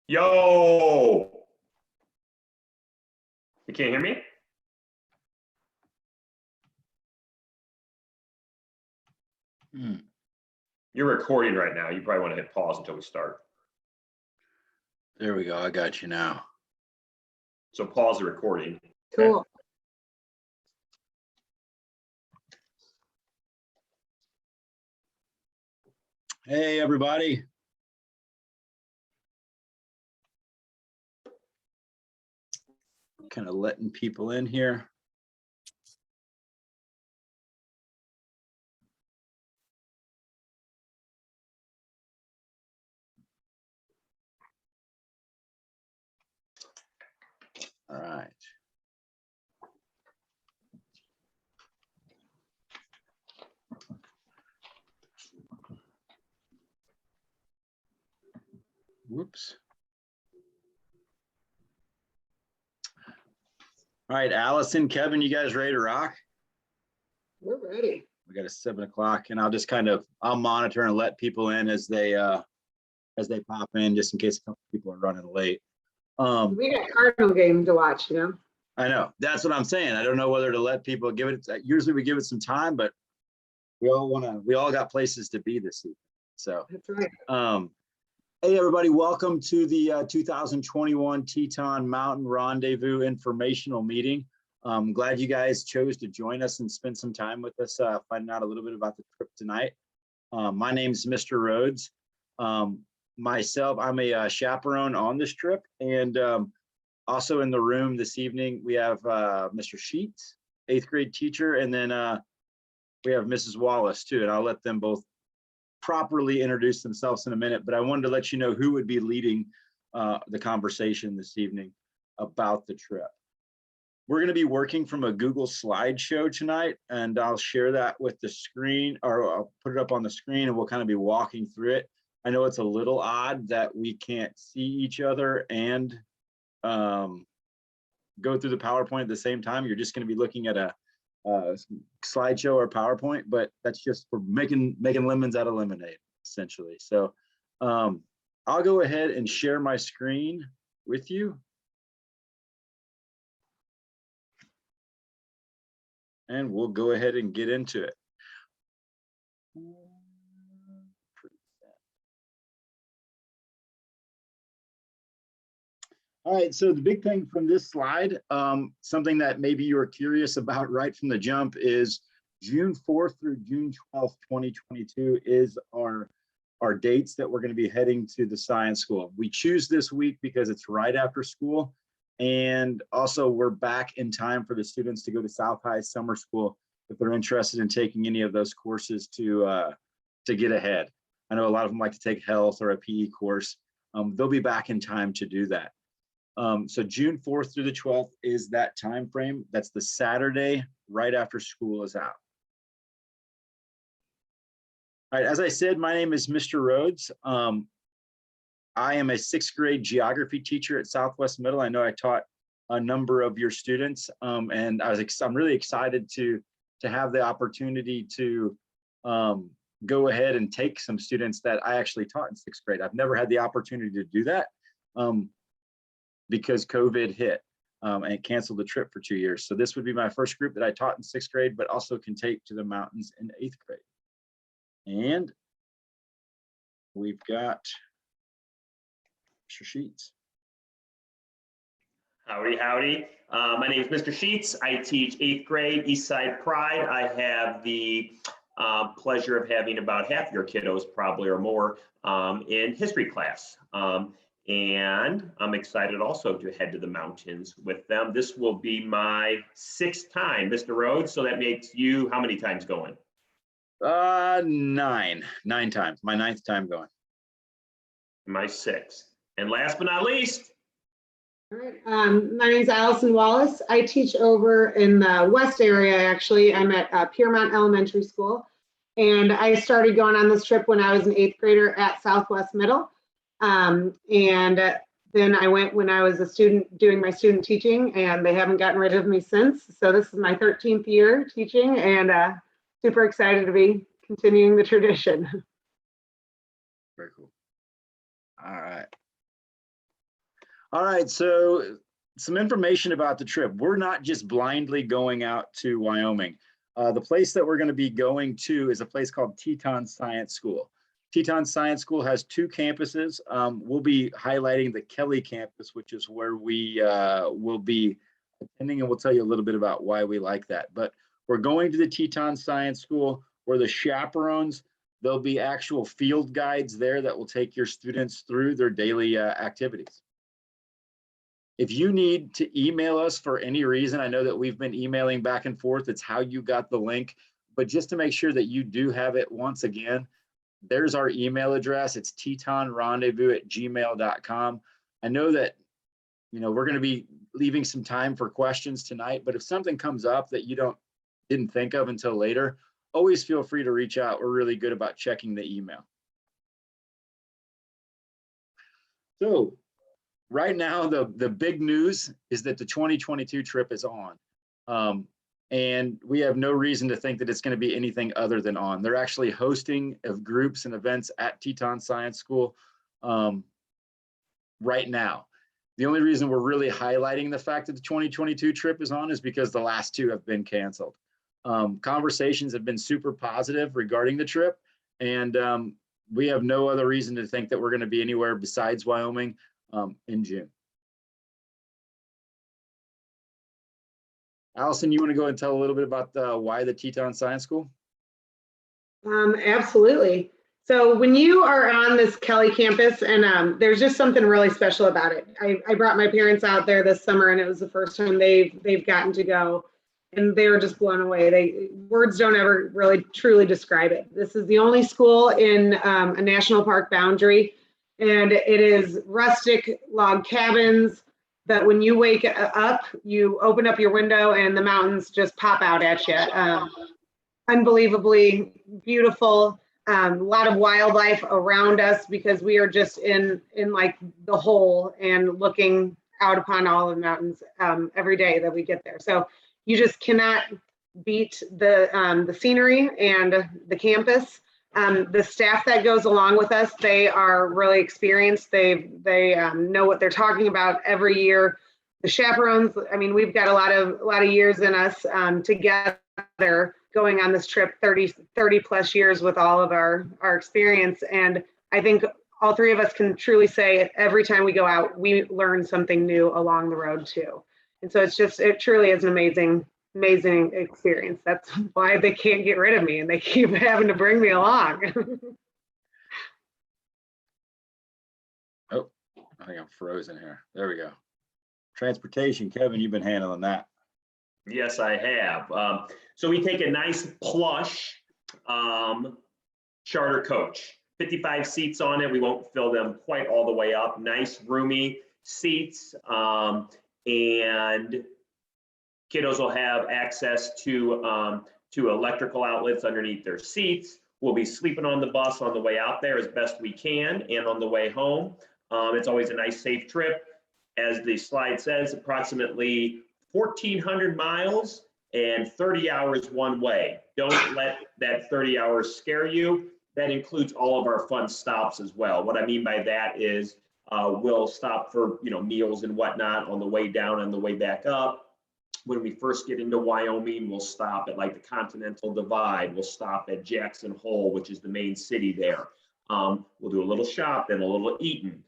Yo, you can't hear me? You're recording right now. You probably want to hit pause until we start. There we go. I got you now. So pause the recording. Cool. Okay. Hey, everybody. Kind of letting people in here. All right. Whoops. All right, Allison, Kevin, you guys ready to rock? We're ready. We got a 7 o'clock, and I'll monitor and let people in as they pop in, just in case a couple people are running late. We got Cardinal game to watch, you know. I know, that's what I'm saying. I don't know whether to let people give it. Usually we give it some time, but we all got places to be this evening. So That's right. Hey everybody, welcome to the 2021 Teton Mountain Rendezvous informational meeting. I'm glad you guys chose to join us and spend some time with us, finding out a little bit about the trip tonight. My name is Mr. Rhodes. Myself, I'm a chaperone on this trip, and also in the room this evening we have Mr. Sheets, 8th grade teacher, and then we have Mrs. Wallace too, and I'll let them both properly introduce themselves in a minute, but I wanted to let you know who would be leading the conversation this evening about the trip. We're going to be working from a Google slideshow tonight, and I'll share that with the screen, or I'll put it up on the screen, and we'll kind of be walking through it. I know it's a little odd that we can't see each other and go through the PowerPoint at the same time. You're just going to be looking at a slideshow or PowerPoint, but that's just for making lemons out of lemonade, essentially. So I'll go ahead and share my screen with you. And we'll go ahead and get into it. All right, so the big thing from this slide, something that maybe you were curious about right from the jump, is June 4th through June 12th, 2022 is our dates that we're going to be heading to the science school. We choose this week because it's right after school, and also we're back in time for the students to go to South High summer school if they're interested in taking any of those courses to get ahead. I know a lot of them like to take health or a PE course. They'll be back in time to do that. So June 4th through the 12th is that time frame. That's the Saturday right after school is out. All right, as I said, my name is Mr. Rhodes. I am a 6th grade geography teacher at Southwest Middle. I know I taught a number of your students, and I'm really excited to have the opportunity to go ahead and take some students that I actually taught in 6th grade. I've never had the opportunity to do that. Because COVID hit and canceled the trip for 2 years. So this would be my first group that I taught in 6th grade, but also can take to the mountains in 8th grade. And we've got Mr. Sheets. Howdy, howdy. My name is Mr. Sheets. I teach 8th grade, Eastside Pride. I have the pleasure of having about half your kiddos, probably or more, in history class. And I'm excited also to head to the mountains with them. This will be my 6th time, Mr. Rhodes. So that makes you how many times going? 9 times. My 9th time going. My 6th. And last but not least. All right. My name is Allison Wallace. I teach over in the West area, actually. I'm at Piermont Elementary School. And I started going on this trip when I was an 8th grader at Southwest Middle. Then I went when I was a student doing my student teaching, and they haven't gotten rid of me since. So this is my 13th year teaching, and super excited to be continuing the tradition. Very cool. All right. All right, so some information about the trip. We're not just blindly going out to Wyoming. The place that we're going to be going to is a place called Teton Science School. Teton Science School has 2 campuses. We'll be highlighting the Kelly campus, which is where we will be attending, and we'll tell you a little bit about why we like that. But we're going to the Teton Science School, where the chaperones, there'll be actual field guides there that will take your students through their daily activities. If you need to email us for any reason, I know that we've been emailing back and forth. It's how you got the link, but just to make sure that you do have it, once again, there's our email address. It's tetonrendezvous@gmail.com. I know that, we're going to be leaving some time for questions tonight, but if something comes up that you didn't think of until later, always feel free to reach out. We're really good about checking the email. So right now, the big news is that the 2022 trip is on. And we have no reason to think that it's going to be anything other than on. They're actually hosting groups and events at Teton Science School right now. The only reason we're really highlighting the fact that the 2022 trip is on is because the last 2 have been canceled. Conversations have been super positive regarding the trip, and we have no other reason to think that we're going to be anywhere besides Wyoming in June. Allison, you want to go and tell a little bit about why the Teton Science School? Absolutely. So when you are on this Kelly campus, and there's just something really special about it. I brought my parents out there this summer, and it was the first time they've gotten to go, and they were just blown away. Words don't ever really truly describe it. This is the only school in a national park boundary, and it is rustic log cabins that when you wake up, you open up your window and the mountains just pop out at you. Unbelievably beautiful. A lot of wildlife around us because we are just in like the hole and looking out upon all of the mountains every day that we get there. So you just cannot beat the scenery and the campus. The staff that goes along with us, they are really experienced. They know what they're talking about every year. The chaperones, I mean, we've got a lot of years in us together going on this trip, 30 plus years with all of our experience. And I think all 3 of us can truly say every time we go out, we learn something new along the road too. And so it truly is an amazing experience. That's why they can't get rid of me and they keep having to bring me along. Oh, I think I'm frozen here. There we go. Transportation, Kevin, you've been handling that. Yes, I have. So we take a nice plush charter coach, 55 seats on it. We won't fill them quite all the way up. Nice roomy seats, and kiddos will have access to electrical outlets underneath their seats. We'll be sleeping on the bus on the way out there as best we can, and on the way home. It's always a nice, safe trip. As the slide says, approximately 1,400 miles and 30 hours one way. Don't let that 30 hours scare you. That includes all of our fun stops as well. What I mean by that is we'll stop for meals and whatnot on the way down and the way back up. When we first get into Wyoming, we'll stop at like the Continental Divide. We'll stop at Jackson Hole, which is the main city there. We'll do a little shop, then a little eating.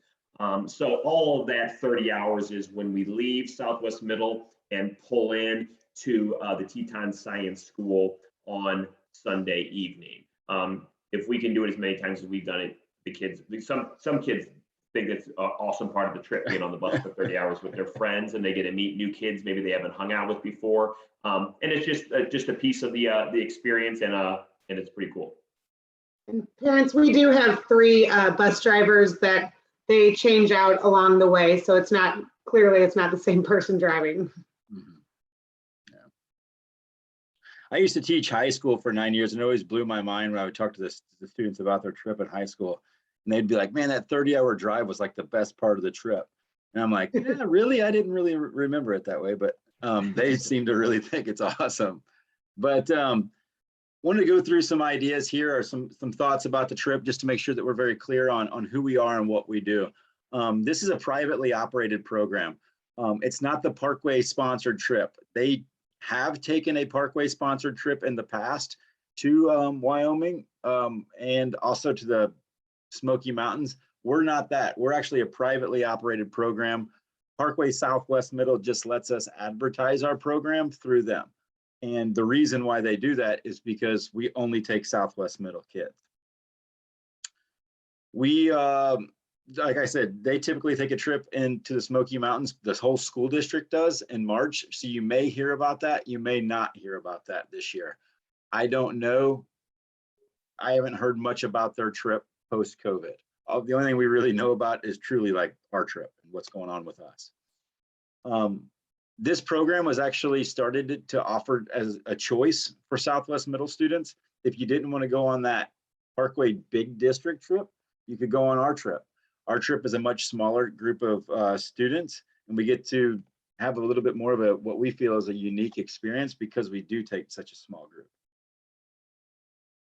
So all of that 30 hours is when we leave Southwest Middle and pull in to the Teton Science School on Sunday evening. If we can do it as many times as we've done it, the kids, some kids think it's an awesome part of the trip, being on the bus for 30 hours with their friends, and they get to meet new kids maybe they haven't hung out with before. And it's just a piece of the experience, and it's pretty cool. And parents, we do have 3 bus drivers that they change out along the way, so it's not the same person driving. Mm-hmm. Yeah. I used to teach high school for 9 years, and it always blew my mind when I would talk to the students about their trip in high school. And they'd be like, man, that 30-hour drive was like the best part of the trip. And I'm like, yeah, really? I didn't really remember it that way, but they seem to really think it's awesome. But wanted to go through some ideas here, or some thoughts about the trip, just to make sure that we're very clear on who we are and what we do. This is a privately operated program. It's not the Parkway sponsored trip. They have taken a Parkway sponsored trip in the past to Wyoming and also to the Smoky Mountains. We're not that. We're actually a privately operated program. Parkway Southwest Middle just lets us advertise our program through them. And the reason why they do that is because we only take Southwest Middle kids. We, like I said, they typically take a trip into the Smoky Mountains. This whole school district does in March. So you may hear about that. You may not hear about that this year. I don't know. I haven't heard much about their trip post-COVID. The only thing we really know about is truly like our trip and what's going on with us. This program was actually started to offer as a choice for Southwest Middle students. If you didn't want to go on that Parkway Big District trip, you could go on our trip. Our trip is a much smaller group of students, and we get to have a little bit more of what we feel is a unique experience because we do take such a small group.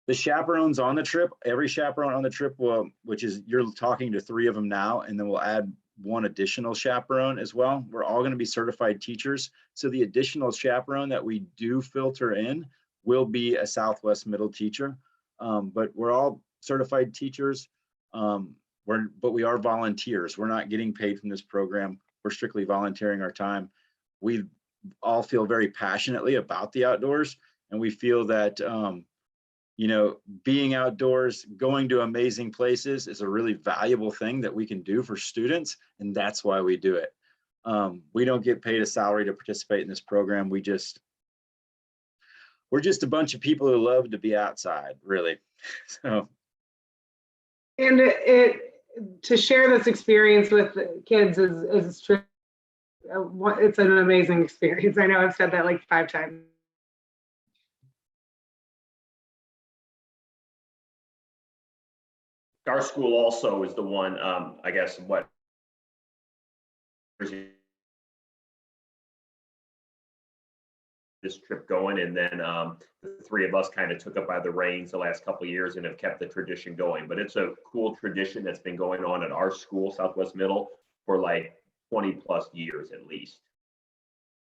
The chaperones on the trip, every chaperone on the trip will, which is, you're talking to 3 of them now, and then we'll add 1 additional chaperone as well. We're all going to be certified teachers. So the additional chaperone that we do filter in will be a Southwest Middle teacher. But we're all certified teachers, but we are volunteers. We're not getting paid from this program. We're strictly volunteering our time. We all feel very passionately about the outdoors, and we feel that you know, being outdoors, going to amazing places is a really valuable thing that we can do for students, and that's why we do it. We don't get paid a salary to participate in this program. We're just a bunch of people who love to be outside, really. So, and to share this experience with the kids is true. It's an amazing experience. I know I've said that like 5 times. Our school also is the one, I guess, what this trip going, and then the 3 of us kind of took up by the reins the last couple of years and have kept the tradition going. But it's a cool tradition that's been going on at our school, Southwest Middle, for like 20+ years at least.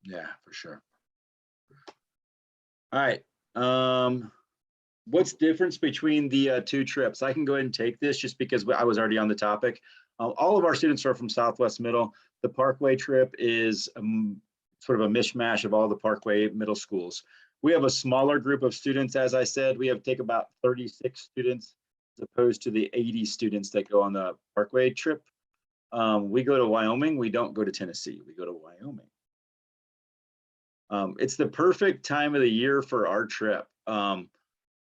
Yeah, for sure. All right. What's the difference between the 2 trips? I can go ahead and take this just because I was already on the topic. All of our students are from Southwest Middle. The Parkway trip is sort of a mishmash of all the Parkway middle schools. We have a smaller group of students. As I said, we take about 36 students as opposed to the 80 students that go on the Parkway trip. We go to Wyoming. We don't go to Tennessee. We go to Wyoming. It's the perfect time of the year for our trip.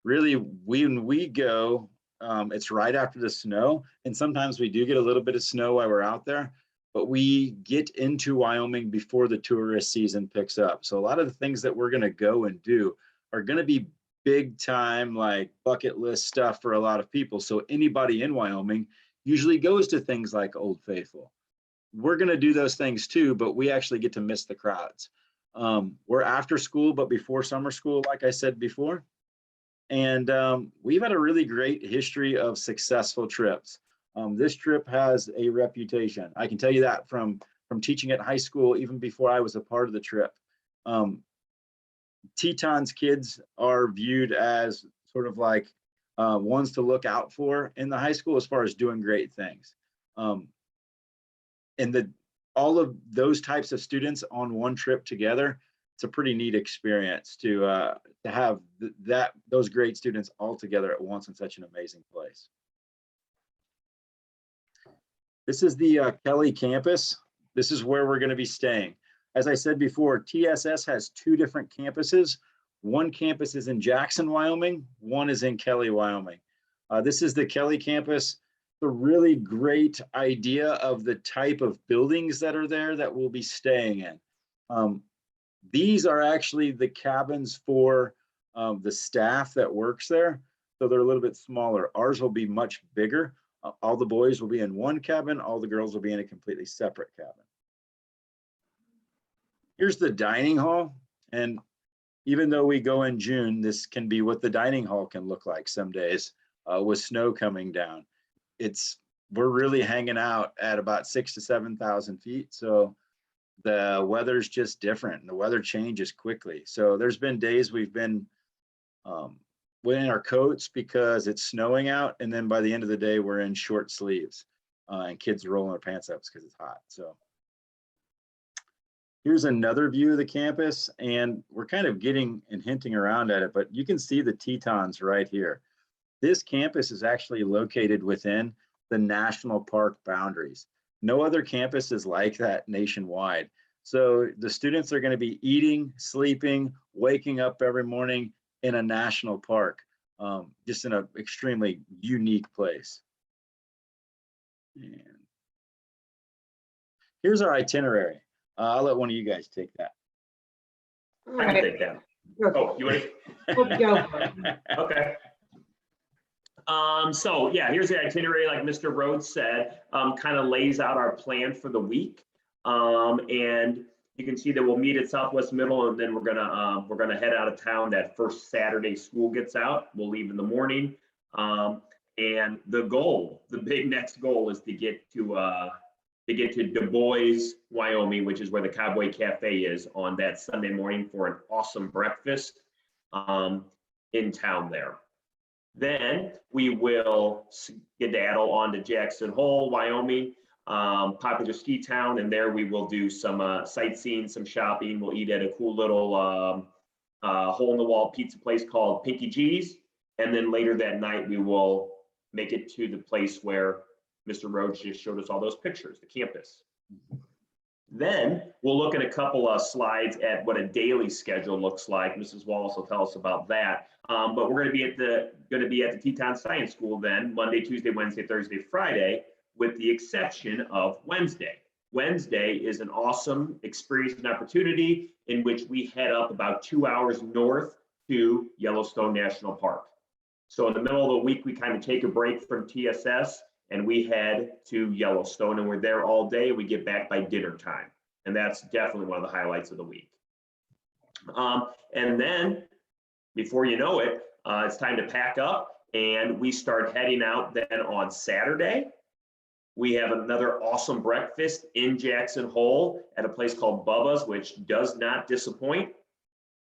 Really, when we go, it's right after the snow, and sometimes we do get a little bit of snow while we're out there, but we get into Wyoming before the tourist season picks up. So a lot of the things that we're going to go and do are going to be big time, like bucket list stuff for a lot of people. So anybody in Wyoming usually goes to things like Old Faithful. We're going to do those things too, but we actually get to miss the crowds. We're after school, but before summer school, like I said before. And we've had a really great history of successful trips. This trip has a reputation. I can tell you that from teaching at high school, even before I was a part of the trip. Teton's kids are viewed as sort of like ones to look out for in the high school as far as doing great things. And all of those types of students on one trip together, it's a pretty neat experience to have those great students all together at once in such an amazing place. This is the Kelly campus. This is where we're going to be staying. As I said before, TSS has 2 different campuses. One campus is in Jackson, Wyoming. One is in Kelly, Wyoming. This is the Kelly campus. A really great idea of the type of buildings that are there that we'll be staying in. These are actually the cabins for the staff that works there. So they're a little bit smaller. Ours will be much bigger. All the boys will be in one cabin. All the girls will be in a completely separate cabin. Here's the dining hall. And even though we go in June, this can be what the dining hall can look like some days with snow coming down. We're really hanging out at about 6,000 to 7,000 feet. So the weather's just different and the weather changes quickly. So there's been days we've been in our coats because it's snowing out. And then by the end of the day, we're in short sleeves and kids are rolling their pants up because it's hot. So here's another view of the campus, and we're kind of getting and hinting around at it, but you can see the Tetons right here. This campus is actually located within the national park boundaries. No other campus is like that nationwide. So the students are going to be eating, sleeping, waking up every morning in a national park, just in an extremely unique place. And here's our itinerary. I'll let one of you guys take that. I can take that. Oh, you want to? Go. Okay. So yeah, here's the itinerary, like Mr. Rhodes said, kind of lays out our plan for the week. And you can see that we'll meet at Southwest Middle, and then we're gonna head out of town that first Saturday school gets out. We'll leave in the morning. And the big next goal is to get to Du Bois, Wyoming, which is where the Cowboy Cafe is, on that Sunday morning for an awesome breakfast in town there. Then we will skedaddle on to Jackson Hole, Wyoming, popular ski town, and there we will do some sightseeing, some shopping. We'll eat at a cool little hole-in-the-wall pizza place called Pinky G's, and then later that night we will make it to the place where Mr. Rhodes just showed us all those pictures, the campus. Then we'll look at a couple of slides at what a daily schedule looks like. Mrs. Wallace will tell us about that. But we're going to be at the Teton Science School then, Monday, Tuesday, Wednesday, Thursday, Friday, with the exception of Wednesday. Wednesday is an awesome experience and opportunity in which we head up about 2 hours north to Yellowstone National Park. So in the middle of the week, we kind of take a break from TSS and we head to Yellowstone, and we're there all day. We get back by dinner time, and that's definitely one of the highlights of the week. And then before you know it, it's time to pack up, and we start heading out then on Saturday. We have another awesome breakfast in Jackson Hole at a place called Bubba's, which does not disappoint.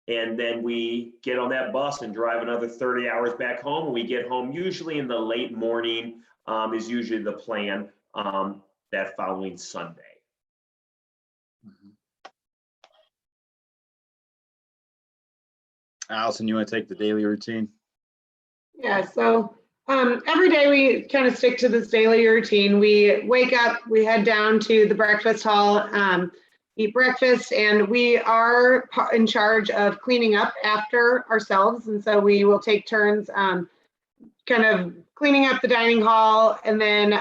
And then we get on that bus and drive another 30 hours back home. And we get home usually in the late morning, is usually the plan that following Sunday. Allison, you want to take the daily routine? Yeah, so every day we kind of stick to this daily routine. We wake up, we head down to the breakfast hall, eat breakfast, and we are in charge of cleaning up after ourselves. And so we will take turns kind of cleaning up the dining hall and then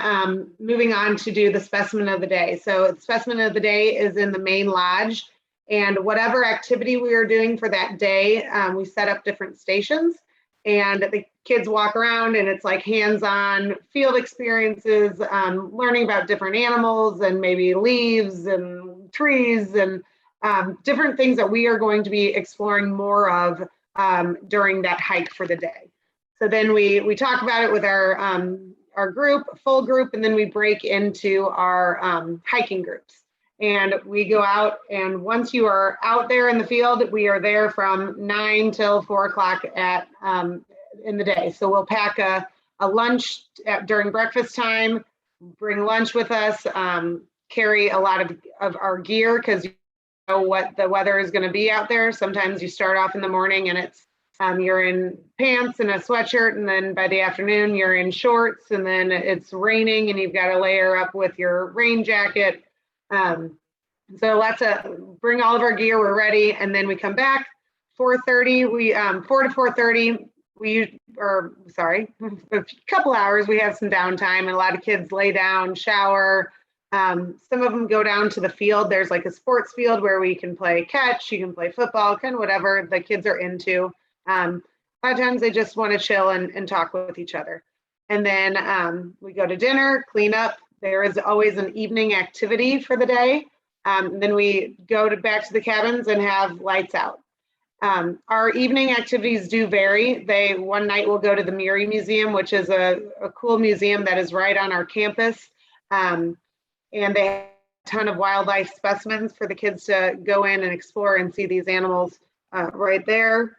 moving on to do the specimen of the day. So the specimen of the day is in the main lodge, and whatever activity we are doing for that day, we set up different stations, and the kids walk around, and it's like hands-on field experiences, learning about different animals and maybe leaves and trees and different things that we are going to be exploring more of during that hike for the day. So then we talk about it with our group, full group, and then we break into our hiking groups. And we go out, and once you are out there in the field, we are there from 9 till 4 o'clock in the day. So we'll pack a lunch during breakfast time, bring lunch with us, carry a lot of our gear because you know what the weather is going to be out there. Sometimes you start off in the morning and it's you're in pants and a sweatshirt, and then by the afternoon you're in shorts, and then it's raining and you've got to layer up with your rain jacket. So bring all of our gear, we're ready, and then we come back 4:30. 4 to 4:30. A couple hours. We have some downtime, and a lot of kids lay down, shower. Some of them go down to the field. There's like a sports field where we can play catch. You can play football, kind of whatever the kids are into. A lot of times they just want to chill and talk with each other. And then we go to dinner, clean up. There is always an evening activity for the day. Then we go back to the cabins and have lights out. Our evening activities do vary. One night we'll go to the Murie Museum, which is a cool museum that is right on our campus. And they have a ton of wildlife specimens for the kids to go in and explore and see these animals right there.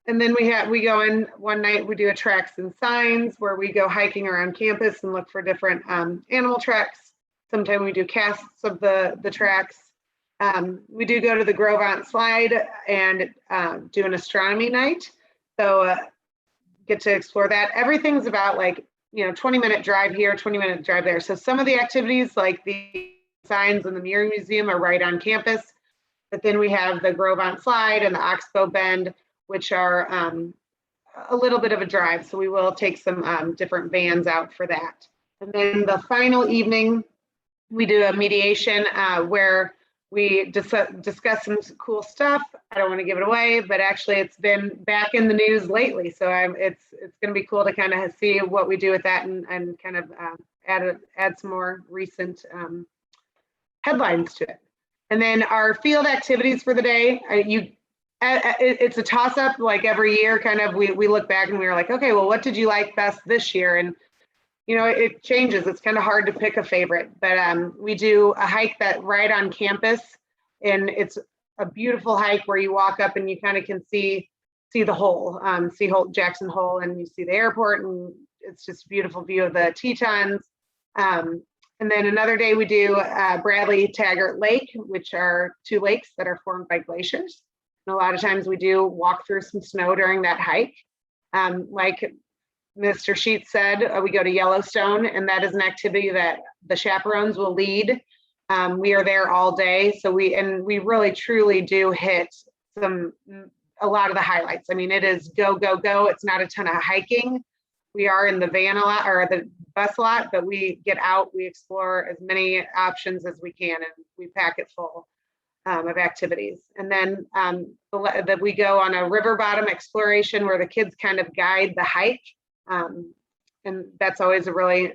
And then we go in one night, we do a tracks and signs where we go hiking around campus and look for different animal tracks. Sometimes we do casts of the tracks. We do go to the Grovant slide and do an astronomy night. So get to explore that. Everything's about 20-minute drive here, 20-minute drive there. So some of the activities like the signs in the Murie Museum are right on campus. But then we have the Grovant slide and the Oxbow Bend, which are a little bit of a drive. So we will take some different vans out for that. And then the final evening, we do a mediation where we discuss some cool stuff. I don't want to give it away, but actually it's been back in the news lately. So it's going to be cool to kind of see what we do with that and kind of add some more recent headlines to it. And then our field activities for the day, it's a toss up like every year, kind of, we look back and we were like, okay, well, what did you like best this year? And it changes. It's kind of hard to pick a favorite, but we do a hike that right on campus, and it's a beautiful hike where you walk up and you kind of can see the hole, Jackson Hole, and you see the airport, and it's just a beautiful view of the Tetons. And then another day we do Bradley Taggart Lake, which are two lakes that are formed by glaciers. And a lot of times we do walk through some snow during that hike. Like Mr. Sheets said, we go to Yellowstone, and that is an activity that the chaperones will lead. We are there all day, so we really truly do hit a lot of the highlights. I mean, it is go, go, go. It's not a ton of hiking. We are in the van a lot, or the bus a lot, but we get out, we explore as many options as we can, and we pack it full of activities. And then we go on a river bottom exploration where the kids kind of guide the hike. And that's always a really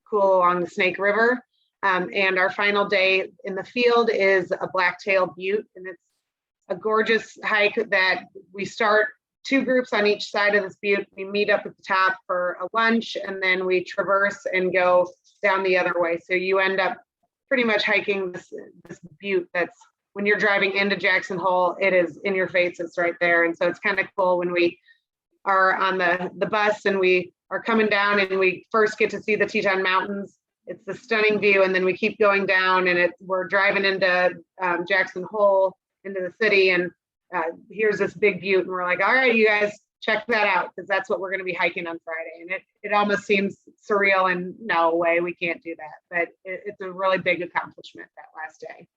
cool along the Snake River. And our final day in the field is a Blacktail Butte, and it's a gorgeous hike that we start 2 groups on each side of this butte. We meet up at the top for a lunch, and then we traverse and go down the other way. So you end up pretty much hiking this butte that's, when you're driving into Jackson Hole, it is in your face, it's right there. And so it's kind of cool when we are on the bus and we are coming down and we first get to see the Teton Mountains. It's a stunning view, and then we keep going down, and we're driving into Jackson Hole, into the city, and here's this big butte, and we're like, all right, you guys, check that out, because that's what we're going to be hiking on Friday. And it almost seems surreal, and no way, we can't do that, but it's a really big accomplishment that last day.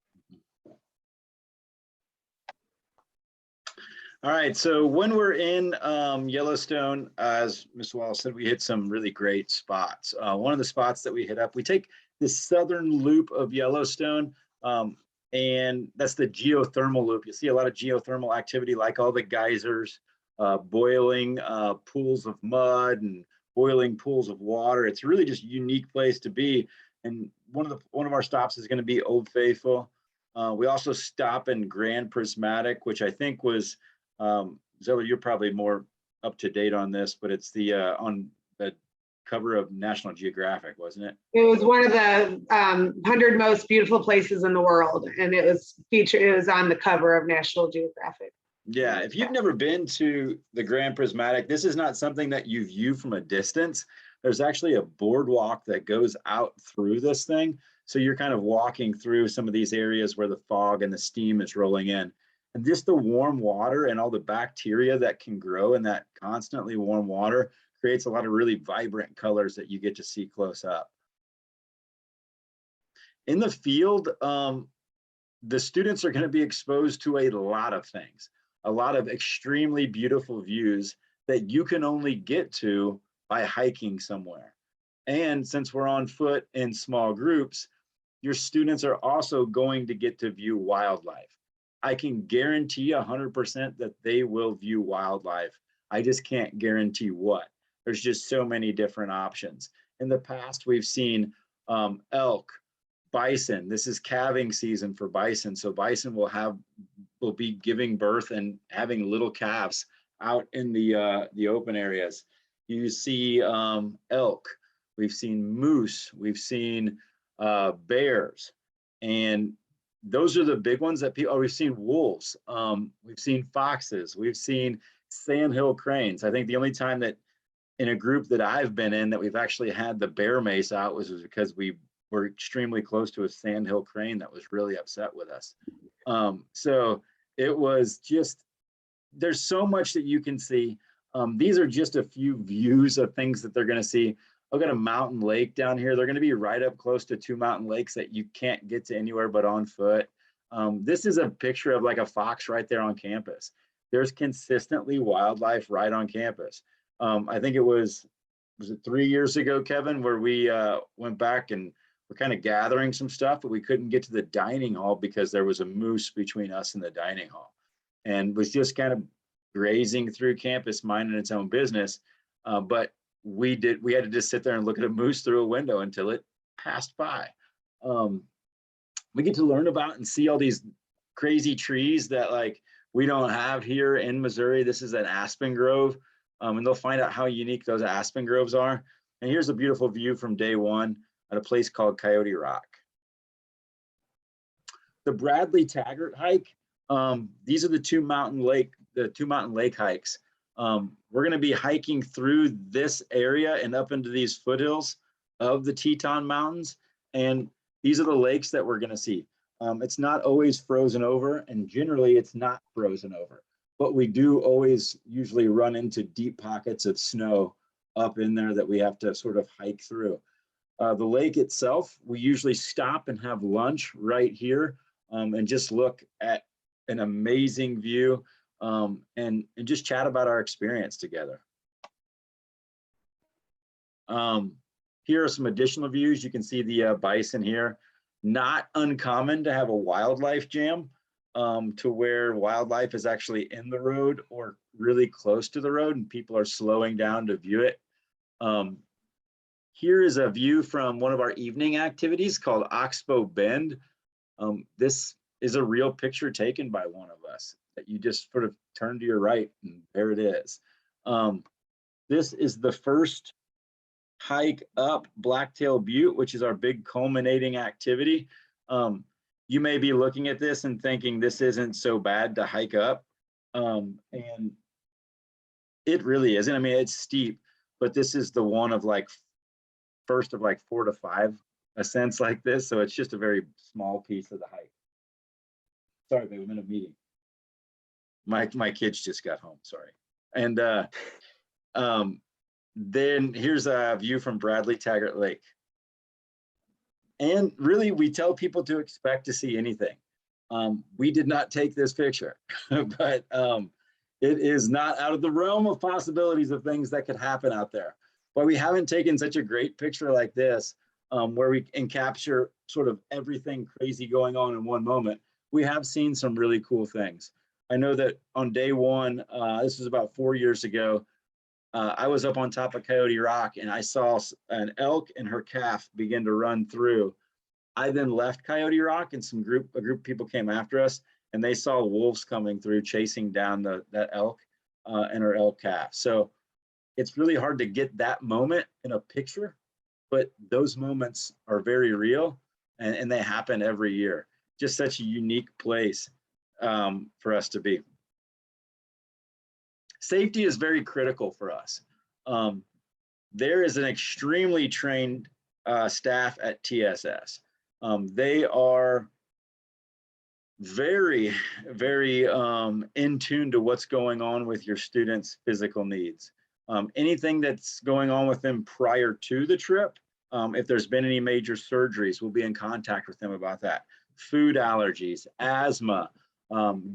All right, so when we're in Yellowstone, as Ms. Wallace said, we hit some really great spots. One of the spots that we hit up, we take the southern loop of Yellowstone, and that's the geothermal loop. You see a lot of geothermal activity, like all the geysers, boiling pools of mud and boiling pools of water. It's really just a unique place to be. And one of our stops is going to be Old Faithful. We also stop in Grand Prismatic, which I think was, Zoe, you're probably more up to date on this, but it's on the cover of National Geographic, wasn't it? It was one of the 100 most beautiful places in the world, and it was on the cover of National Geographic. Yeah, if you've never been to the Grand Prismatic, this is not something that you view from a distance. There's actually a boardwalk that goes out through this thing. So you're kind of walking through some of these areas where the fog and the steam is rolling in. And just the warm water and all the bacteria that can grow in that constantly warm water creates a lot of really vibrant colors that you get to see close up. In the field, the students are going to be exposed to a lot of things, a lot of extremely beautiful views that you can only get to by hiking somewhere. And since we're on foot in small groups, your students are also going to get to view wildlife. I can guarantee 100% that they will view wildlife I just can't guarantee what. There's just so many different options. In the past, we've seen elk, bison. This is calving season for bison. So bison will be giving birth and having little calves out in the open areas. You see elk, we've seen moose, we've seen bears, and those are the big ones that people, we've seen wolves, we've seen foxes, we've seen sandhill cranes. I think the only time that in a group that I've been in that we've actually had the bear mace out was because we were extremely close to a sandhill crane that was really upset with us. So it was just, there's so much that you can see. These are just a few views of things that they're going to see. I've got a mountain lake down here. They're going to be right up close to two mountain lakes that you can't get to anywhere but on foot. This is a picture of like a fox right there on campus. There's consistently wildlife right on campus. I think it was it 3 years ago, Kevin, where we went back and we're kind of gathering some stuff, but we couldn't get to the dining hall because there was a moose between us and the dining hall, and was just kind of grazing through campus, minding its own business. But we had to just sit there and look at a moose through a window until it passed by. We get to learn about and see all these crazy trees that like we don't have here in Missouri. This is an aspen grove, and they'll find out how unique those aspen groves are. And here's a beautiful view from day one at a place called Coyote Rock. The Bradley Taggart hike, these are the two mountain lake hikes. We're going to be hiking through this area and up into these foothills of the Teton Mountains. And these are the lakes that we're going to see. It's not always frozen over, and generally it's not frozen over, but we do always usually run into deep pockets of snow up in there that we have to sort of hike through. The lake itself, we usually stop and have lunch right here and just look at an amazing view and just chat about our experience together. Here are some additional views. You can see the bison here. Not uncommon to have a wildlife jam to where wildlife is actually in the road or really close to the road and people are slowing down to view it. Here is a view from one of our evening activities called Oxbow Bend. This is a real picture taken by one of us that you just sort of turn to your right and there it is. This is the first hike up Blacktail Butte, which is our big culminating activity. You may be looking at this and thinking this isn't so bad to hike up. And it really isn't. I mean, it's steep, but this is the one of like first of like 4 to 5 ascents like this. So it's just a very small piece of the hike. Sorry, babe, I'm in a meeting. My kids just got home, sorry. And then here's a view from Bradley Taggart Lake. And really, we tell people to expect to see anything. We did not take this picture, but it is not out of the realm of possibilities of things that could happen out there. But we haven't taken such a great picture like this, where we can capture sort of everything crazy going on in one moment. We have seen some really cool things. I know that on day one, this was about 4 years ago, I was up on top of Coyote Rock and I saw an elk and her calf begin to run through. I then left Coyote Rock and a group of people came after us and they saw wolves coming through chasing down that elk and her elk calf. So it's really hard to get that moment in a picture, but those moments are very real and they happen every year. Just such a unique place for us to be. Safety is very critical for us. There is an extremely trained staff at TSS. They are very, very in tune to what's going on with your students' physical needs. Anything that's going on with them prior to the trip, if there's been any major surgeries, we'll be in contact with them about that. Food allergies, asthma,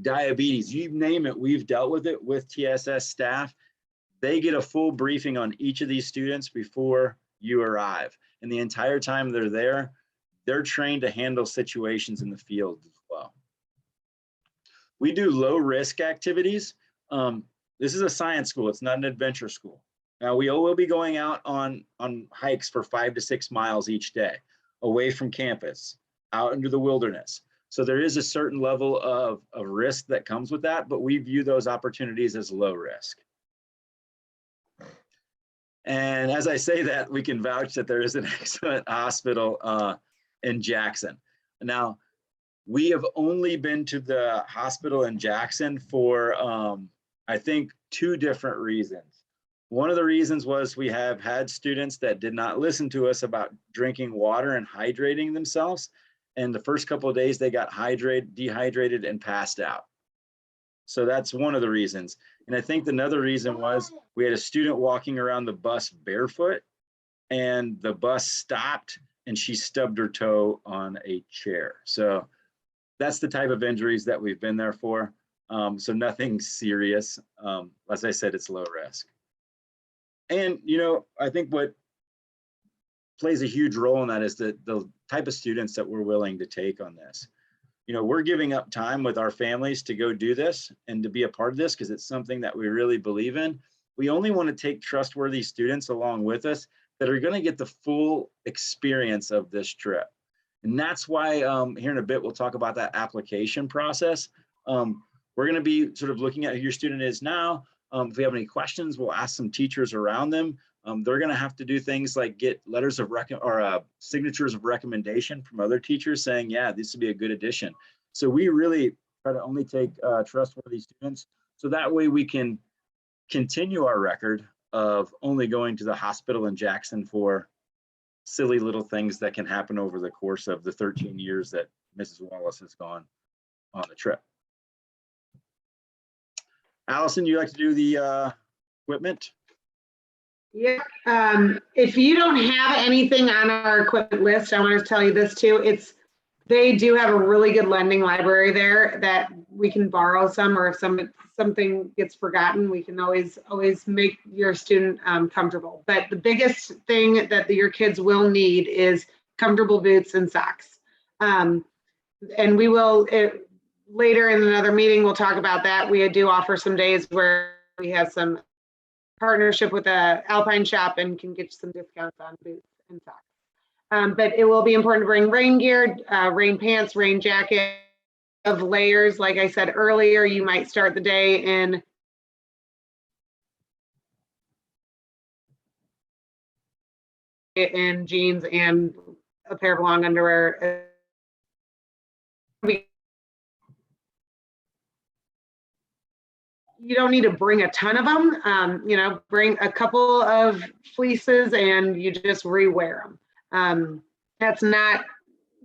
diabetes, you name it, we've dealt with it with TSS staff. They get a full briefing on each of these students before you arrive. And the entire time they're there, they're trained to handle situations in the field as well. We do low risk activities. this is a science school. It's not an adventure school. Now we will be going out on hikes for 5 to 6 miles each day, away from campus, out into the wilderness. So there is a certain level of risk that comes with that, but we view those opportunities as low risk. And as I say that, we can vouch that there is an excellent hospital in Jackson. Now, we have only been to the hospital in Jackson for, I think, 2 different reasons. One of the reasons was we have had students that did not listen to us about drinking water and hydrating themselves. And the first couple of days they got dehydrated and passed out. So that's one of the reasons. And I think another reason was we had a student walking around the bus barefoot, and the bus stopped and she stubbed her toe on a chair. So that's the type of injuries that we've been there for. So nothing serious. As I said, it's low risk. And, you know, I think what plays a huge role in that is the type of students that we're willing to take on this. You know, we're giving up time with our families to go do this and to be a part of this because it's something that we really believe in. We only want to take trustworthy students along with us that are going to get the full experience of this trip. And that's why here in a bit, we'll talk about that application process. We're going to be sort of looking at who your student is now. If we have any questions, we'll ask some teachers around them. They're going to have to do things like get letters of signatures of recommendation from other teachers saying, yeah, this would be a good addition. So we really try to only take trustworthy students. So that way we can continue our record of only going to the hospital in Jackson for silly little things that can happen over the course of the 13 years that Mrs. Wallace has gone on the trip. Allison, you like to do the equipment? Yeah, if you don't have anything on our equipment list, I want to tell you this too. They do have a really good lending library there that we can borrow some, or if something gets forgotten, we can always make your student comfortable. But the biggest thing that your kids will need is comfortable boots and socks. And we will, later in another meeting, we'll talk about that. We do offer some days where we have some partnership with a Alpine shop and can get you some discounts on boots and socks. But it will be important to bring rain gear, rain pants, rain jacket, of layers. Like I said earlier, you might start the day in jeans and a pair of long underwear. You don't need to bring a ton of them. You know, bring a couple of fleeces and you just rewear them. That's not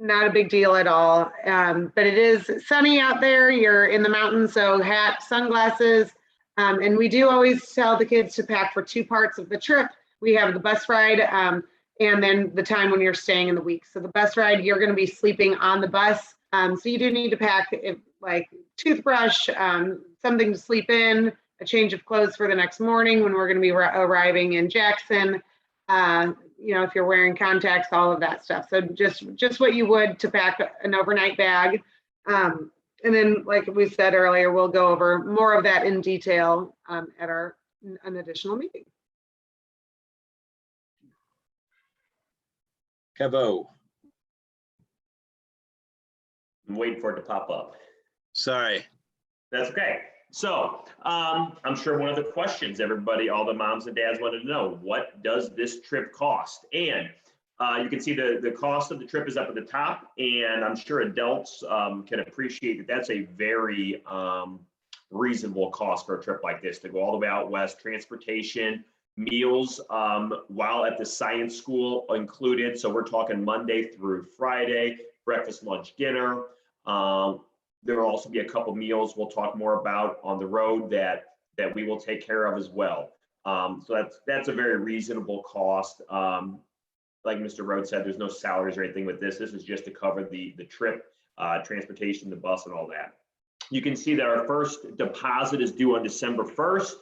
a big deal at all. But it is sunny out there. You're in the mountains, so hat, sunglasses. And we do always tell the kids to pack for 2 parts of the trip. We have the bus ride and then the time when you're staying in the week. So the bus ride, you're going to be sleeping on the bus. So you do need to pack like toothbrush, something to sleep in, a change of clothes for the next morning when we're going to be arriving in Jackson. You know, if you're wearing contacts, all of that stuff. So just what you would to pack an overnight bag. And then, like we said earlier, we'll go over more of that in detail at an additional meeting. Kevo. I'm waiting for it to pop up. Sorry. That's okay. So I'm sure one of the questions everybody, all the moms and dads wanted to know, what does this trip cost? And you can see the cost of the trip is up at the top, and I'm sure adults can appreciate that that's a very reasonable cost for a trip like this, to go all the way out west. Transportation, meals while at the science school included. So we're talking Monday through Friday, breakfast, lunch, dinner. There will also be a couple meals we'll talk more about on the road that we will take care of as well. So that's a very reasonable cost. Like Mr. Rhodes said, there's no salaries or anything with this. This is just to cover the trip, transportation, the bus, and all that. You can see that our first deposit is due on December 1st.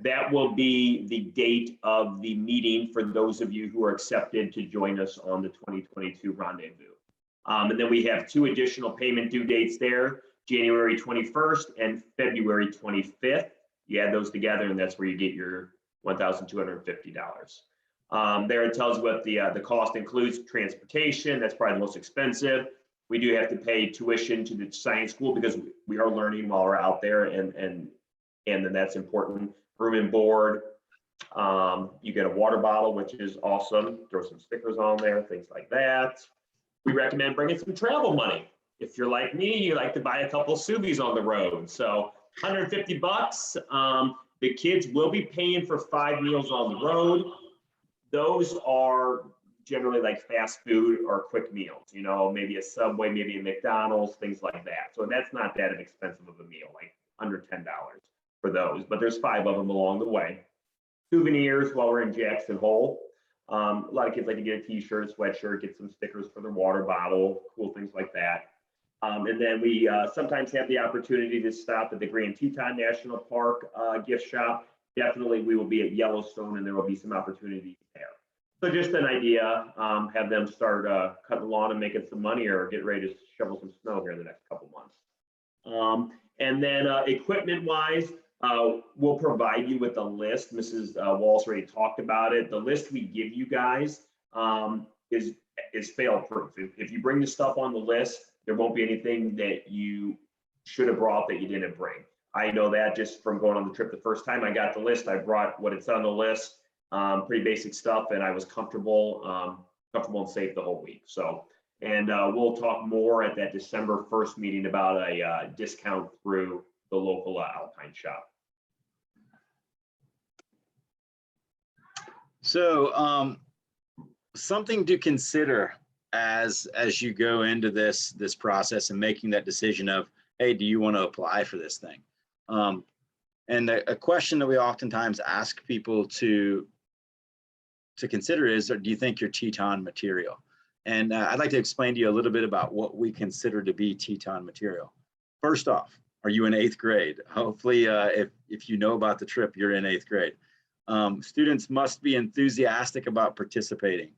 That will be the date of the meeting for those of you who are accepted to join us on the 2022 rendezvous. And then we have 2 additional payment due dates there, January 21st and February 25th. You add those together, and that's where you get your $1,250. There it tells you what the cost includes. Transportation, that's probably the most expensive. We do have to pay tuition to the science school because we are learning while we're out there, and then that's important. Room and board. You get a water bottle, which is awesome. Throw some stickers on there, things like that. We recommend bringing some travel money. If you're like me, you like to buy a couple of Subies on the road. So $150. The kids will be paying for 5 meals on the road. Those are generally like fast food or quick meals, you know, maybe a Subway, maybe a McDonald's, things like that. So that's not that expensive of a meal, like under $10 for those, but there's 5 of them along the way. Souvenirs while we're in Jackson Hole. A lot of kids like to get a t-shirt, sweatshirt, get some stickers for their water bottle, cool things like that. And then we sometimes have the opportunity to stop at the Grand Teton National Park gift shop. Definitely we will be at Yellowstone, and there will be some opportunities there. So just an idea, have them start cutting the lawn and making some money, or get ready to shovel some snow here in the next couple months. And then equipment wise, we'll provide you with a list. Mrs. Walsh already talked about it. The list we give you guys is fail proof. If you bring the stuff on the list, there won't be anything that you should have brought that you didn't bring. I know that just from going on the trip the first time I got the list, I brought what it's on the list, pretty basic stuff, and I was comfortable and safe the whole week. So, and we'll talk more at that December 1st meeting about a discount through the local Alpine shop. So something to consider as you go into this process and making that decision of, hey, do you want to apply for this thing? And a question that we oftentimes ask people to consider is, do you think you're Teton material? And I'd like to explain to you a little bit about what we consider to be Teton material. First off, are you in 8th grade? Hopefully, if you know about the trip, you're in 8th grade. Students must be enthusiastic about participating.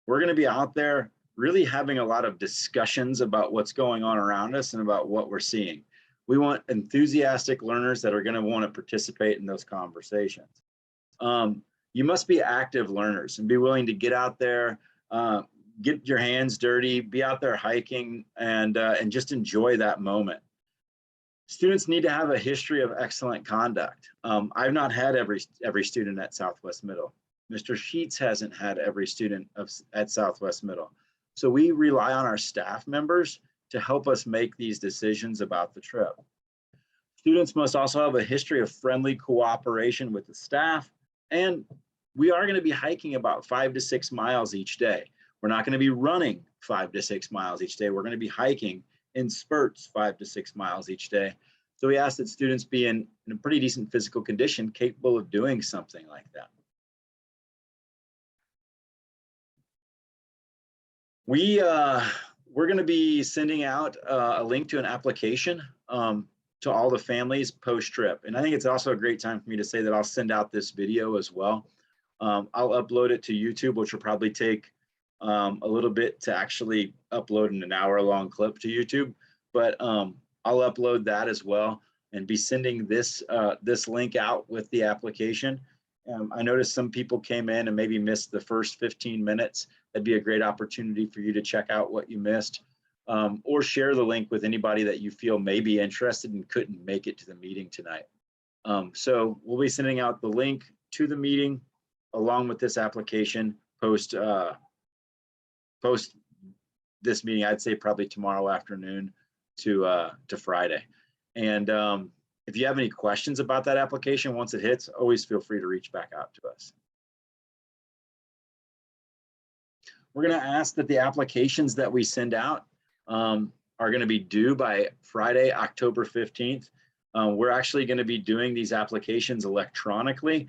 We're going to be out there really having a lot of discussions about what's going on around us and about what we're seeing. We want enthusiastic learners that are going to want to participate in those conversations. You must be active learners and be willing to get out there, get your hands dirty, be out there hiking, and just enjoy that moment. Students need to have a history of excellent conduct. I've not had every student at Southwest Middle. Mr. Sheets hasn't had every student at Southwest Middle. So we rely on our staff members to help us make these decisions about the trip. Students must also have a history of friendly cooperation with the staff, and we are going to be hiking about 5 to 6 miles each day. We're not going to be running 5 to 6 miles each day. We're going to be hiking in spurts 5 to 6 miles each day. So we ask that students be in a pretty decent physical condition, capable of doing something like that. We're going to be sending out a link to an application to all the families post-trip. And I think it's also a great time for me to say that I'll send out this video as well. I'll upload it to YouTube, which will probably take a little bit to actually upload an hour-long clip to YouTube, but I'll upload that as well and be sending this link out with the application. I noticed some people came in and maybe missed the first 15 minutes. That'd be a great opportunity for you to check out what you missed, or share the link with anybody that you feel may be interested and couldn't make it to the meeting tonight. So we'll be sending out the link to the meeting along with this application post this meeting. I'd say probably tomorrow afternoon to Friday. And if you have any questions about that application, once it hits, always feel free to reach back out to us. We're going to ask that the applications that we send out are going to be due by Friday, October 15th. We're actually going to be doing these applications electronically.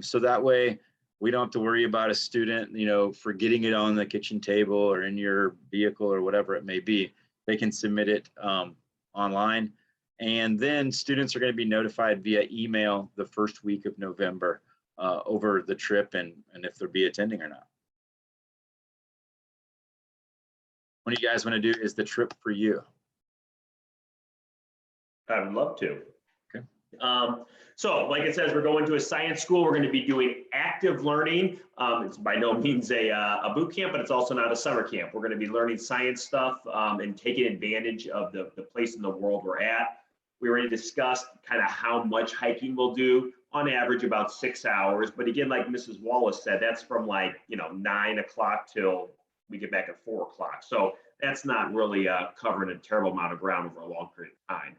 So that way we don't have to worry about a student, forgetting it on the kitchen table or in your vehicle or whatever it may be. They can submit it online. And then students are going to be notified via email the first week of November over the trip and if they'll be attending or not. What do you guys want to do? Is the trip for you? I would love to. Okay. So like it says, we're going to a science school. We're going to be doing active learning. It's by no means a boot camp, but it's also not a summer camp. We're going to be learning science stuff and taking advantage of the place in the world we're at. We already discussed kind of how much hiking we'll do, on average about 6 hours. But again, like Mrs. Wallace said, that's from like, 9 o'clock till we get back at 4 o'clock. So that's not really covering a terrible amount of ground over a long period of time.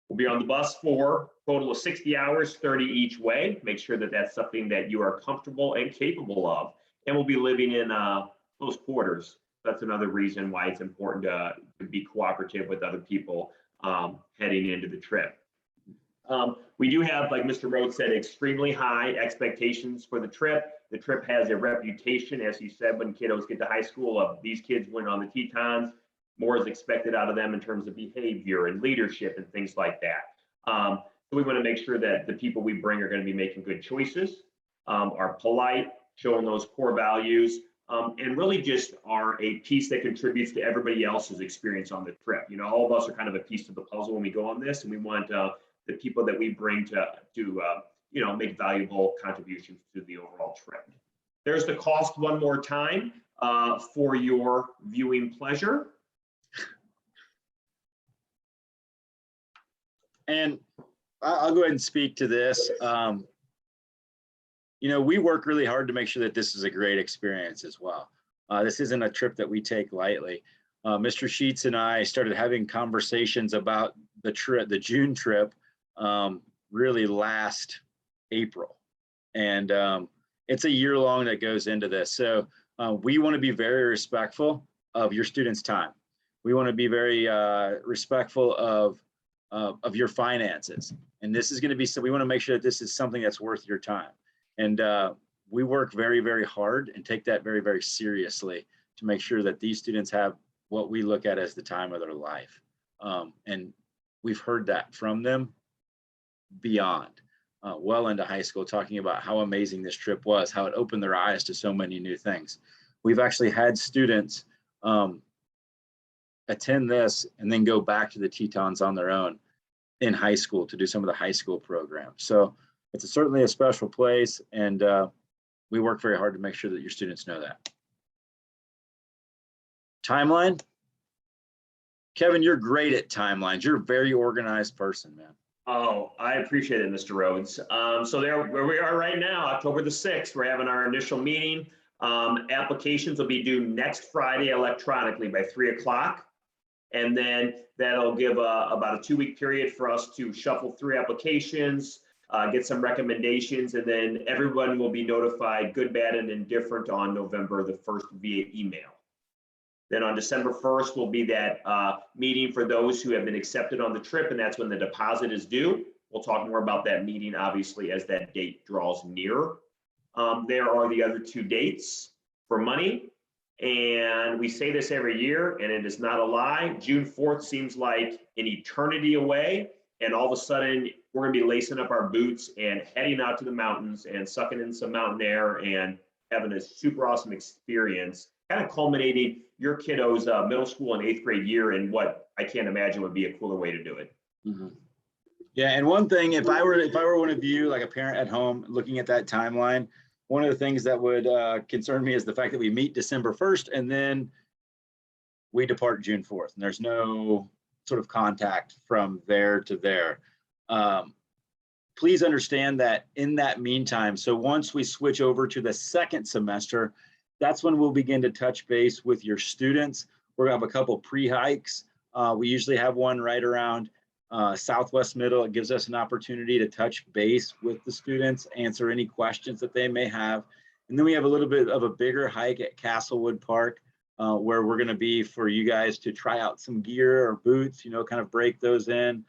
We'll be on the bus for a total of 60 hours, 30 each way. Make sure that that's something that you are comfortable and capable of. And we'll be living in close quarters. That's another reason why it's important to be cooperative with other people heading into the trip. We do have, like Mr. Rhodes said, extremely high expectations for the trip. The trip has a reputation, as he said, when kiddos get to high school, of these kids went on the Tetons. More is expected out of them in terms of behavior and leadership and things like that. So we want to make sure that the people we bring are going to be making good choices, are polite, showing those core values, and really just are a piece that contributes to everybody else's experience on the trip. All of us are kind of a piece of the puzzle when we go on this, and we want the people that we bring to make valuable contributions to the overall trip. There's the cost one more time for your viewing pleasure. And I'll go ahead and speak to this. We work really hard to make sure that this is a great experience as well. This isn't a trip that we take lightly. Mr. Sheets and I started having conversations about the June trip, really last April. And it's a year long that goes into this. So we want to be very respectful of your students' time. We want to be very respectful of your finances. And this is going to be, so we want to make sure that this is something that's worth your time. And we work very, very hard and take that very, very seriously to make sure that these students have what we look at as the time of their life. And we've heard that from them beyond, well into high school, talking about how amazing this trip was, how it opened their eyes to so many new things. We've actually had students attend this and then go back to the Tetons on their own in high school to do some of the high school programs. So it's certainly a special place, and we work very hard to make sure that your students know that. Timeline. Kevin, you're great at timelines. You're a very organized person, man. Oh, I appreciate it, Mr. Rhodes. So there, where we are right now, October the 6th, we're having our initial meeting. Applications will be due next Friday electronically by 3 o'clock. And then that'll give about a 2-week period for us to shuffle through applications, get some recommendations, and then everyone will be notified, good, bad, and indifferent, on November the 1st via email. Then on December 1st will be that meeting for those who have been accepted on the trip, and that's when the deposit is due. We'll talk more about that meeting, obviously, as that date draws nearer. There are the other 2 dates for money, and we say this every year, and it is not a lie. June 4th seems like an eternity away, and all of a sudden, we're going to be lacing up our boots and heading out to the mountains and sucking in some mountain air and having a super awesome experience, kind of culminating your kiddos' middle school and 8th grade year in what I can't imagine would be a cooler way to do it. Mm-hmm. Yeah, and one thing, if I were one of you, like a parent at home, looking at that timeline, one of the things that would concern me is the fact that we meet December 1st and then we depart June 4th, and there's no sort of contact from there to there. Please understand that in that meantime, so once we switch over to the second semester, that's when we'll begin to touch base with your students. We're gonna have a couple pre-hikes. We usually have one right around Southwest Middle. It gives us an opportunity to touch base with the students, answer any questions that they may have. And then we have a little bit of a bigger hike at Castlewood Park, where we're gonna be for you guys to try out some gear or boots, kind of break those in.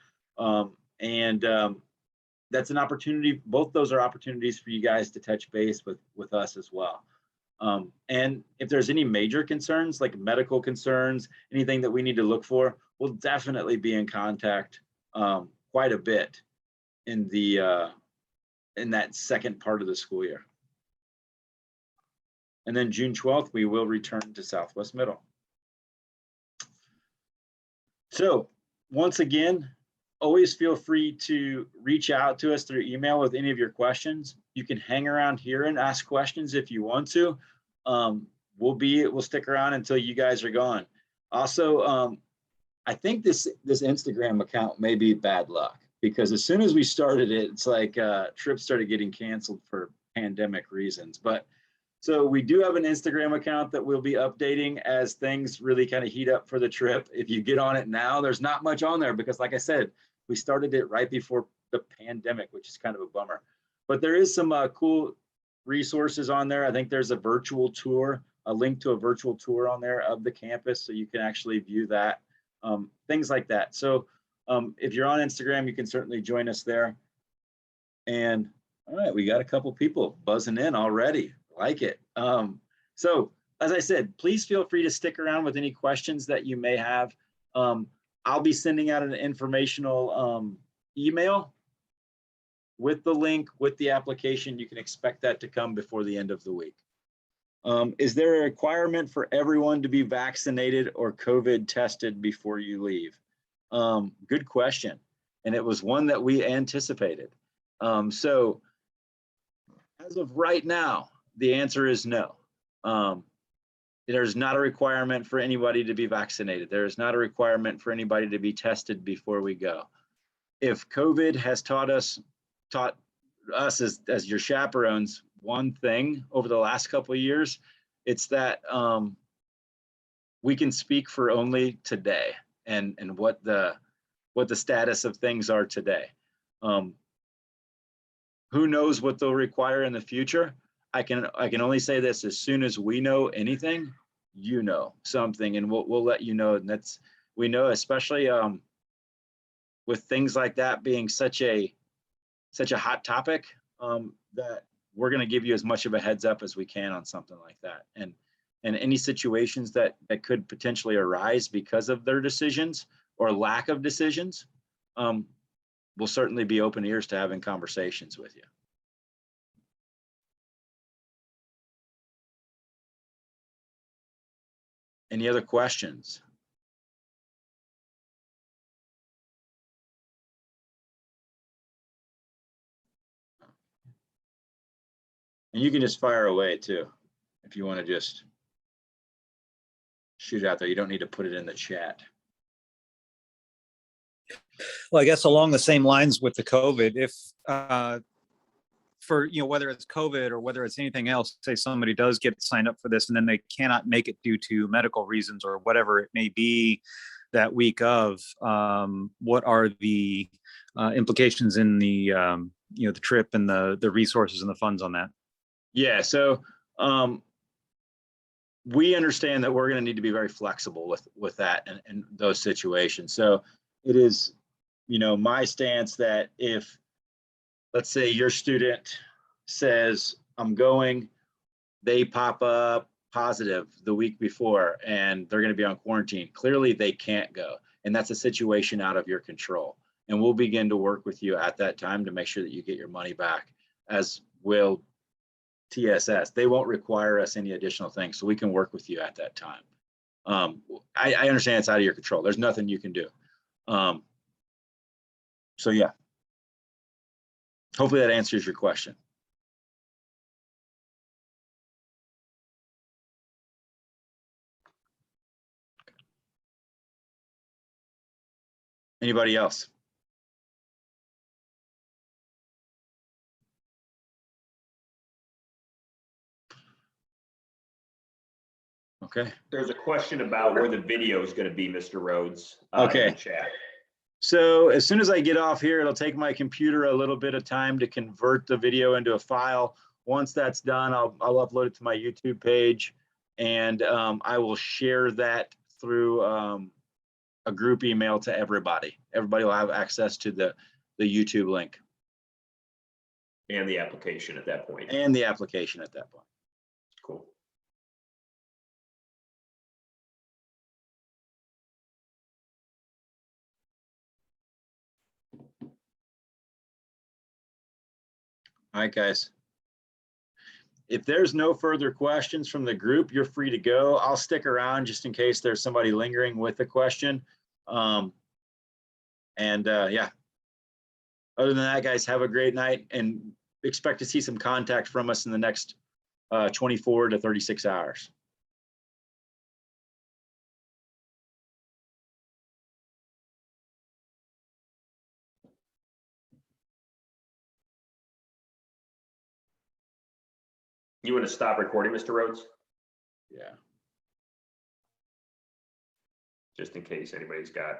That's an opportunity. Both those are opportunities for you guys to touch base with us as well. And if there's any major concerns, like medical concerns, anything that we need to look for, we'll definitely be in contact quite a bit in that second part of the school year. And then June 12th, we will return to Southwest Middle. So once again, always feel free to reach out to us through email with any of your questions. You can hang around here and ask questions if you want to. We'll stick around until you guys are gone. Also, I think this Instagram account may be bad luck, because as soon as we started it, it's like trips started getting canceled for pandemic reasons. But so we do have an Instagram account that we'll be updating as things really kind of heat up for the trip. If you get on it now, there's not much on there because, like I said, we started it right before the pandemic, which is kind of a bummer. But there is some cool resources on there. I think there's a virtual tour, a link to a virtual tour on there of the campus, so you can actually view that, things like that. So if you're on Instagram, you can certainly join us there. And all right, we got a couple people buzzing in already. Like it. So as I said, please feel free to stick around with any questions that you may have. I'll be sending out an informational email with the link, with the application. You can expect that to come before the end of the week. Is there a requirement for everyone to be vaccinated or COVID tested before you leave? Good question. And it was one that we anticipated. So as of right now, the answer is no. There's not a requirement for anybody to be vaccinated. There is not a requirement for anybody to be tested before we go. If COVID has taught us as your chaperones one thing over the last couple of years, it's that we can speak for only today and what the status of things are today. Who knows what they'll require in the future? I can only say this: as soon as we know anything, you know something, and we'll let you know. And we know, especially with things like that being such a hot topic, that we're going to give you as much of a heads up as we can on something like that. And any situations that could potentially arise because of their decisions or lack of decisions, we'll certainly be open ears to having conversations with you. Any other questions? And you can just fire away too, if you want to just shoot out there. You don't need to put it in the chat. Well, I guess along the same lines with the COVID, if for, whether it's COVID or whether it's anything else, say somebody does get signed up for this and then they cannot make it due to medical reasons or whatever it may be that week of, what are the implications in the, the trip and the resources and the funds on that? Yeah, so we understand that we're going to need to be very flexible with that and those situations. So it is, my stance that if, let's say your student says, I'm going, they pop up positive the week before and they're going to be on quarantine. Clearly they can't go. And that's a situation out of your control. And we'll begin to work with you at that time to make sure that you get your money back, as will TSS. They won't require us any additional things, so we can work with you at that time. I understand it's out of your control. There's nothing you can do. So yeah. Hopefully that answers your question. Anybody else? Okay. There's a question about where the video is going to be, Mr. Rhodes. Okay. In the chat. So as soon as I get off here, it'll take my computer a little bit of time to convert the video into a file. Once that's done, I'll upload it to my YouTube page, and I will share that through a group email to everybody. Everybody will have access to the YouTube link. And the application at that point. And the application at that point. Cool. All right, guys. If there's no further questions from the group, you're free to go. I'll stick around just in case there's somebody lingering with a question. And yeah, other than that, guys, have a great night and expect to see some contact from us in the next 24 to 36 hours. You want to stop recording, Mr. Rhodes? Yeah. Just in case anybody's got